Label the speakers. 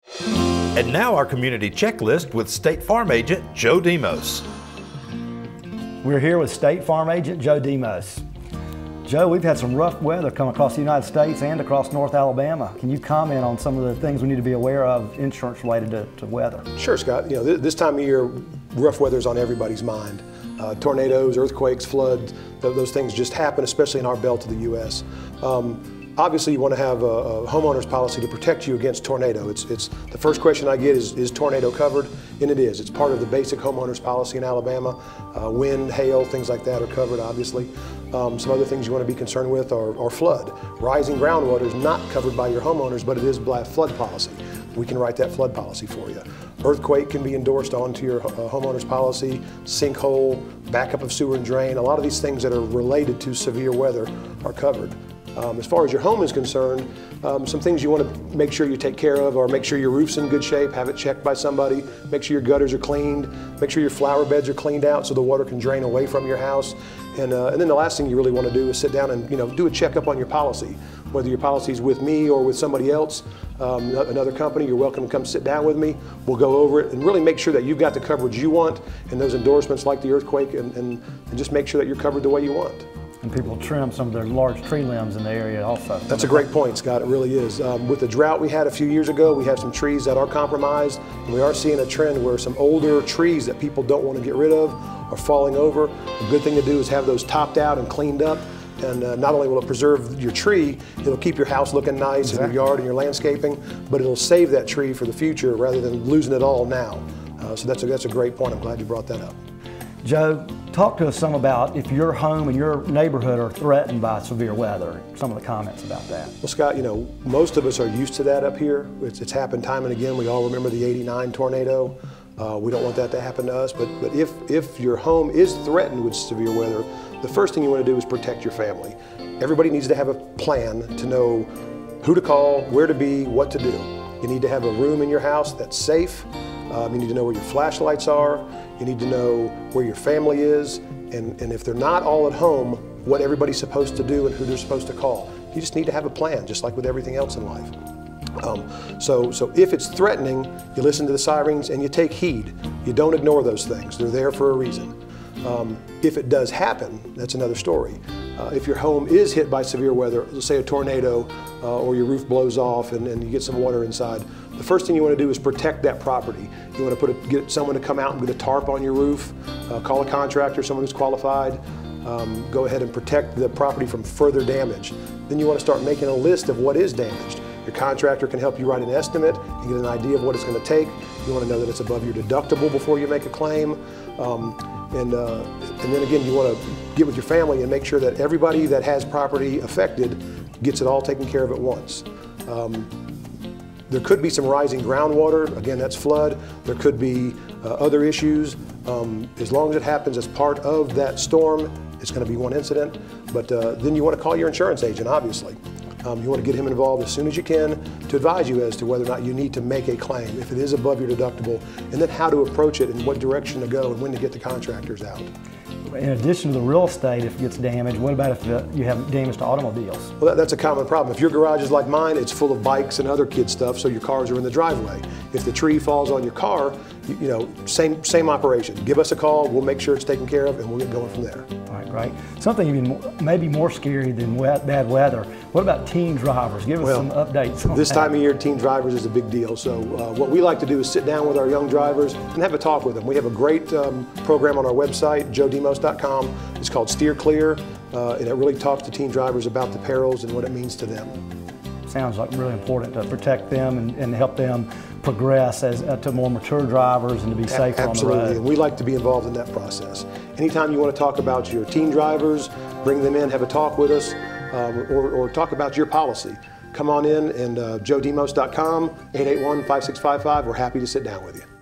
Speaker 1: And now our community checklist with State Farm agent Joe Demos.
Speaker 2: We're here with State Farm agent Joe Demos. Joe, we've had some rough weather come across the United States and across North Alabama. Can you comment on some of the things we need to be aware of insurance related to weather?
Speaker 3: Sure, Scott. You know, this time of year, rough weather's on everybody's mind. Tornadoes, earthquakes, floods, those things just happen, especially in our belt of the U.S. Obviously, you want to have a homeowner's policy to protect you against tornado. It's the first question I get is tornado covered? And it is. It's part of the basic homeowner's policy in Alabama. Wind, hail, things like that are covered, obviously. Some other things you want to be concerned with are flood. Rising groundwater is not covered by your homeowners, but it is flood policy. We can write that flood policy for you. Earthquake can be endorsed onto your homeowner's policy. Sinkhole, backup of sewer and drain. A lot of these things that are related to severe weather are covered. As far as your home is concerned, some things you want to make sure you take care of are make sure your roof's in good shape, have it checked by somebody, make sure your gutters are cleaned, make sure your flower beds are cleaned out so the water can drain away from your house. And then the last thing you really want to do is sit down and do a checkup on your policy. Whether your policy is with me or with somebody else, another company, you're welcome to come sit down with me. We'll go over it and really make sure that you've got the coverage you want and those endorsements like the earthquake and just make sure that you're covered the way you want.
Speaker 2: And people trim some of their large tree limbs in the area also.
Speaker 3: That's a great point, Scott. It really is. With the drought we had a few years ago, we have some trees that are compromised, and we are seeing a trend where some older trees that people don't want to get rid of are falling over. A good thing to do is have those topped out and cleaned up, and not only will it preserve your tree, it'll keep your house looking nice in your yard and your landscaping, but it'll save that tree for the future rather than losing it all now. So that's a great point. I'm glad you brought that up.
Speaker 2: Joe, talk to us some about if your home and your neighborhood are threatened by severe weather, some of the comments about that.
Speaker 3: Well, Scott, most of us are used to that up here. It's happened time and again. We all remember the '89 tornado. We don't want that to happen to us, but if your home is threatened with severe weather, the first thing you want to do is protect your family. Everybody needs to have a plan to know who to call, where to be, what to do. You need to have a room in your house that's safe. You need to know where your flashlights are. You need to know where your family is, and if they're not all at home, what everybody's supposed to do and who they're supposed to call. You just need to have a plan, just like with everything else in life. So if it's threatening, you listen to the sirens and you take heed. You don't ignore those things. They're there for a reason. If it does happen, that's another story. If your home is hit by severe weather, let's say a tornado, or your roof blows off and you get some water inside, the first thing you want to do is protect that property. You want to get someone to come out and put a tarp on your roof, call a contractor, someone who's qualified, go ahead and protect the property from further damage. Then you want to start making a list of what is damaged. Your contractor can help you write an estimate and get an idea of what it's going to take. You want to know that it's above your deductible before you make a claim. And then again, you want to get with your family and make sure that everybody that has property affected gets it all taken care of at once. There could be some rising groundwater, again that's flood. There could be other issues. As long as it happens as part of that storm, it's going to be one incident. But then you want to call your insurance agent, obviously. You want to get him involved as soon as you can to advise you as to whether or not you need to make a claim, if it is above your deductible, and then how to approach it and what direction to go and when to get the contractors out.
Speaker 2: In addition to the real estate, if it gets damaged, what about if you have damage to automobiles?
Speaker 3: Well, that's a common problem. If your garage is like mine, it's full of bikes and other kid stuff, so your cars are in the driveway. If the tree falls on your car, same operation. Give us a call, we'll make sure it's taken care of, and we'll get going from there.
Speaker 2: All right, great. Something even maybe more scary than bad weather. What about teen drivers? Give us some updates on
Speaker 3: this
Speaker 2: that.
Speaker 3: time of year, teen drivers is a big deal. So what we like to do is sit down with our young drivers and have a talk with them. We have a great program on our website, joedemos.com. It's called Steer Clear, and it really talks to teen drivers about the perils and what it means to them.
Speaker 2: Sounds like really important to protect them and help them progress to more mature drivers and to be safer on the road.
Speaker 3: Absolutely, and we like to be involved in that process. Anytime you want to talk about your teen drivers, bring them in, have a talk with us, or talk about your policy. Come on in and joedemos.com, 881-5655. We're happy to sit down with you.